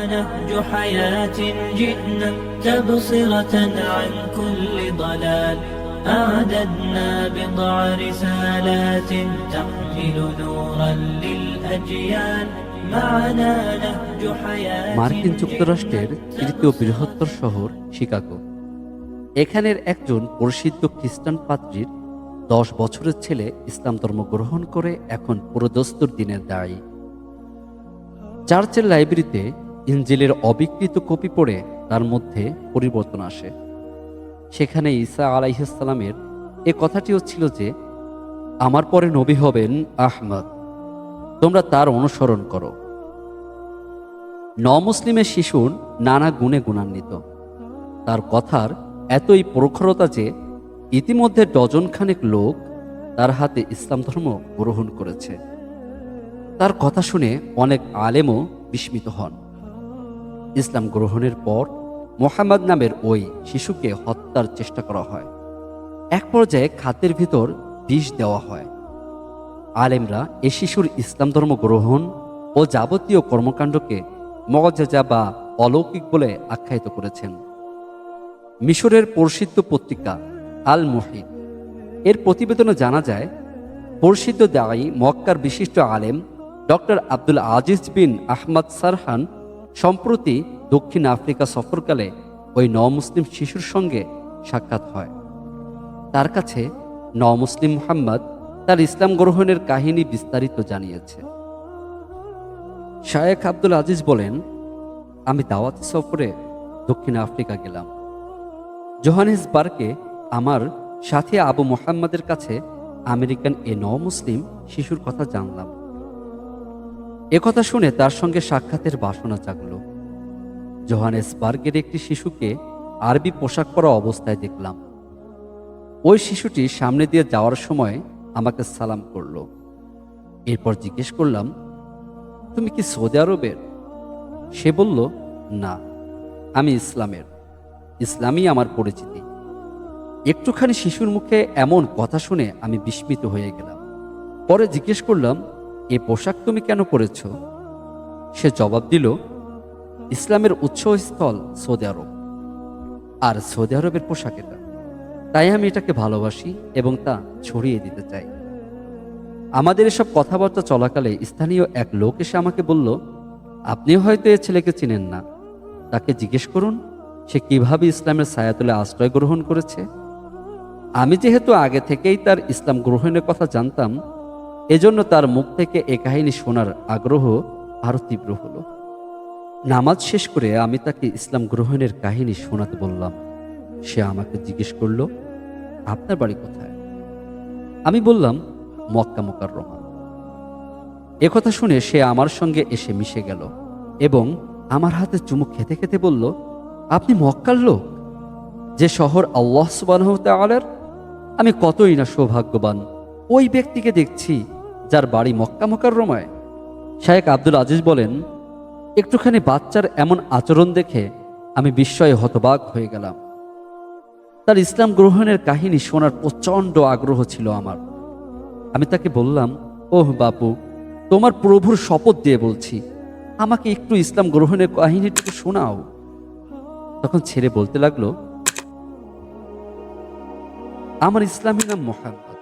نهج حياة جئنا تبصرة عن كل ضلال أعددنا بضع رسالات تحمل نورا للأجيال معنا نهج حياة মার্কিন যুক্তরাষ্ট্রের তৃতীয় বৃহত্তর শহর শিকাগো। এখানের একজন প্রসিদ্ধ খ্রিস্টান পাদ্রীর 10 বছরের ছেলে ইসলাম ধর্ম গ্রহণ করে এখন পুরোদস্তুর দিনের দায়ী। চার্চের লাইব্রেরিতে ইনজিলের অবিকৃত কপি পড়ে তার মধ্যে পরিবর্তন আসে। সেখানে ঈসা আলাইহিস সালামের এ কথাটিও ছিল যে, আমার পরে নবী হবেন আহমদ, তোমরা তার অনুসরণ করো। মুসলিমের শিশুর নানা গুণে গুণান্বিত। তার কথার এতই প্রখরতা যে ইতিমধ্যে ডজনখানেক লোক তার হাতে ইসলাম ধর্ম গ্রহণ করেছে। তার কথা শুনে অনেক আলেমও বিস্মিত হন। ইসলাম গ্রহণের পর মোহাম্মদ নামের ওই শিশুকে হত্যার চেষ্টা করা হয়। এক পর্যায়ে খাদ্যের ভিতর বিষ দেওয়া হয়। আলেমরা এ শিশুর ইসলাম ধর্ম গ্রহণ ও যাবতীয় কর্মকাণ্ডকে মুআজিজা বা অলৌকিক বলে আখ্যায়িত করেছেন। মিশরের প্রসিদ্ধ পত্রিকা আল মুহিত এর প্রতিবেদনে জানা যায়, প্রসিদ্ধ দায়ী মক্কার বিশিষ্ট আলেম ডক্টর আব্দুল আজিজ বিন আহমদ সারহান সম্প্রতি দক্ষিণ আফ্রিকা সফরকালে ওই মুসলিম শিশুর সঙ্গে সাক্ষাৎ হয়। তার কাছে মুসলিম মুহাম্মদ তার ইসলাম গ্রহণের কাহিনী বিস্তারিত জানিয়েছে। শায়েখ আব্দুল আজিজ বলেন, আমি দাওয়াত সফরে দক্ষিণ আফ্রিকা গেলাম। জোহানেসবার্গে আমার সাথী আবু মুহাম্মদের কাছে আমেরিকান এ মুসলিম শিশুর কথা জানলাম। একথা শুনে তার সঙ্গে সাক্ষাতের বাসনা জাগল। জোহানেসবার্গের একটি শিশুকে আরবি পোশাক পরা অবস্থায় দেখলাম। ওই শিশুটি সামনে দিয়ে যাওয়ার সময় আমাকে সালাম করল। এরপর জিজ্ঞেস করলাম, তুমি কি সৌদি আরবের? সে বলল, না, আমি ইসলামের, ইসলামই আমার পরিচিতি। একটুখানি শিশুর মুখে এমন কথা শুনে আমি বিস্মিত হয়ে গেলাম। পরে জিজ্ঞেস করলাম, এ পোশাক তুমি কেন পরেছ? সে জবাব দিল, ইসলামের উৎসস্থল সৌদি আরব, আর সৌদি আরবের পোশাক এটা, তাই আমি এটাকে ভালোবাসি এবং তা ছড়িয়ে দিতে চাই। আমাদের এসব কথাবার্তা চলাকালে স্থানীয় এক লোক এসে আমাকে বলল, আপনিও হয়তো এ ছেলেকে চিনেন না, তাকে জিজ্ঞেস করুন সে কিভাবে ইসলামের ছায়াতলে আশ্রয় গ্রহণ করেছে। আমি যেহেতু আগে থেকেই তার ইসলাম গ্রহণের কথা জানতাম, এজন্য তার মুখ থেকে এ কাহিনী শোনার আগ্রহ আরো তীব্র হলো। নামাজ শেষ করে আমি তাকে ইসলাম গ্রহণের কাহিনী শোনাতে বললাম। সে আমাকে জিজ্ঞেস করল, আপনার বাড়ি কোথায়? আমি বললাম, মক্কা মুকাররমা। একথা শুনে সে আমার সঙ্গে এসে মিশে গেল এবং আমার হাতে চুমুক খেতে খেতে বলল, আপনি মক্কার লোক, যে শহর আল্লাহ সুবহানাহু ওয়া তাআলার। আমি কতই না সৌভাগ্যবান, ওই ব্যক্তিকে দেখছি যার বাড়ি মক্কা মুকাররমায়। শায়েখ আব্দুল আজিজ বলেন, একটুখানি বাচ্চার এমন আচরণ দেখে আমি বিস্ময়ে হতবাক হয়ে গেলাম। তার ইসলাম গ্রহণের কাহিনী শোনার প্রচণ্ড আগ্রহ ছিল আমার। আমি তাকে বললাম, ওহ বাপু, তোমার প্রভুর শপথ দিয়ে বলছি, আমাকে একটু ইসলাম গ্রহণের কাহিনীটুকু শোনাও। তখন ছেলে বলতে লাগলো, আমার ইসলামী নাম মোহাম্মদ,